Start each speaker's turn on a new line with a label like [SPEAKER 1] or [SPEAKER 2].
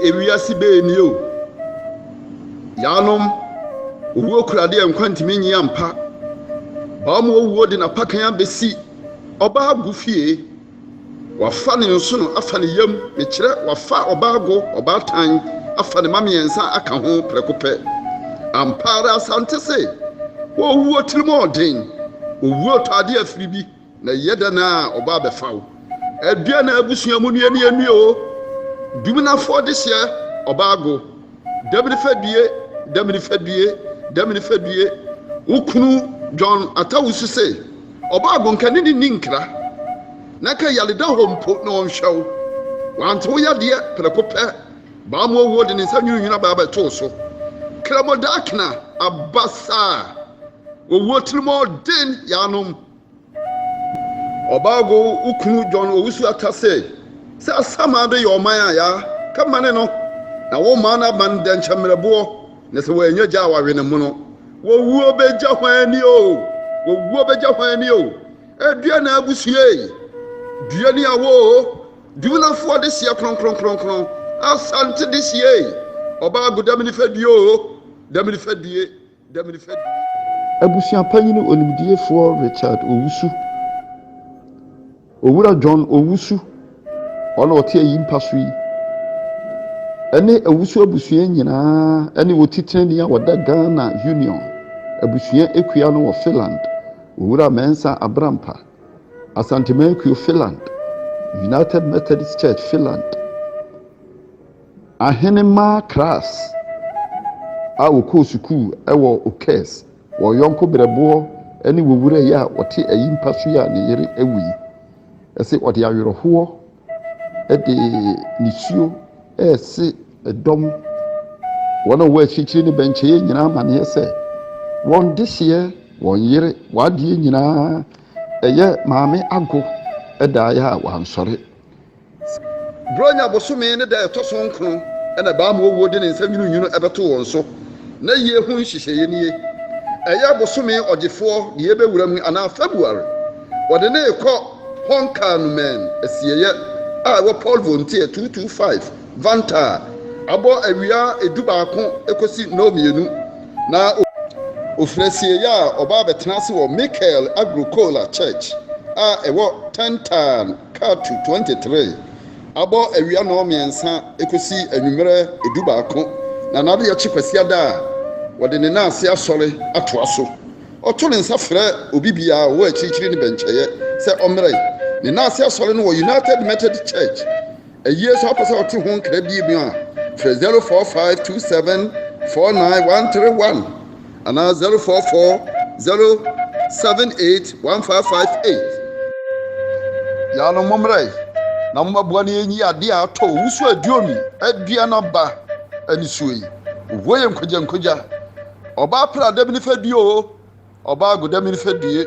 [SPEAKER 1] ewiase be ni o yanom owuo kurade enkwantimi nyi ampa ba mo owuo de na pakan abesi oba agu fie wafa ne nso no afa ne yam me kire wafa oba ago oba tan afa ne mamiensa aka ho prekope ampara asante se owuo tirimo odin owuo tade afiri bi na yeda na oba abefawo adua na abusuamu ne anu o dumina fo de hye oba ago dabiri fadue ukunu John atawusu se oba ago nkane ni ninkra na ka yaleda hompo na onhwew wanto yade prekope ba mo owuo de ne sanyunwuna ba beto so kramodakna abasa owuo tirimo den yanom obago ukunu John owusu atase se asama de yoman ya kamane no na wo man na ban den chamrebo ne se wanya gya wawe ne mu no wowuo beja hwani o adua na abusue dua ni awo duna fo de sia kron asante de sie obago damini fadue
[SPEAKER 2] abusua panyini onimdiefo Richard owusu owura John owusu ona ote yimpa so yi ene owusu abusua nyina ene wotitreni a woda Ghana Union abusua ekua no wo Finland owura mensa abrampa asantemanku Finland United Methodist Church Finland ahenema class a wokɔ sukuu ɛwɔ okes wɔ yɔnko brɛboɔ ene wowura yi a wote ayimpa so ya ne yere awi ɛsɛ ɔde awerɛhoɔ ɛde nisuo ɛsɛ ɛdɔm wɔn a wɔ akyirikyiri ne bɛnkyɛɛ nyinaa ma ne sɛ wɔn dehyeɛ wɔn yere wadeɛ nyinaa ɛyɛ maame ago ɛda ya a wansɔre
[SPEAKER 1] bronya bosome ne da ɛtɔ so nkron ɛna ba mo owuo de ne nsam nyunu ɛbɛto wɔn so na yie hu nhyehyɛe nie ɛyɛ bosome ɔgyefoɔ de yɛbɛwura mu ana February wɔde ne kɔ Honkanumen asieyɛ a wɔ Paul Volunteer 225 Vanta abɔ awia edubaako ekosi nomienu na ofrasieyɛ a ɔba bɛtena ase wɔ Michael Agrocola Church a ɛwɔ Tentan Katu 23 abɔ awia nomiensa ekosi anwumere edubaako na nade yɛ chikwasiada a wɔde ne naase asɔre atoa so ɔto ne nsa frɛ obi bia wɔ akyirikyiri ne bɛnkyɛyɛ sɛ ɔmmerɛ ne naase asɔre no wɔ United Methodist Church ayie so apɛ sɛ ɔte ho nkra bie bi a frɛ 0452749131 ana 0440781558 ya no mommerɛ na mmaboa ne enyi ade a atɔ wusu aduomi adua na ba anisuo yi wo yɛ nkogya oba pra damini fadue o oba go damini fadue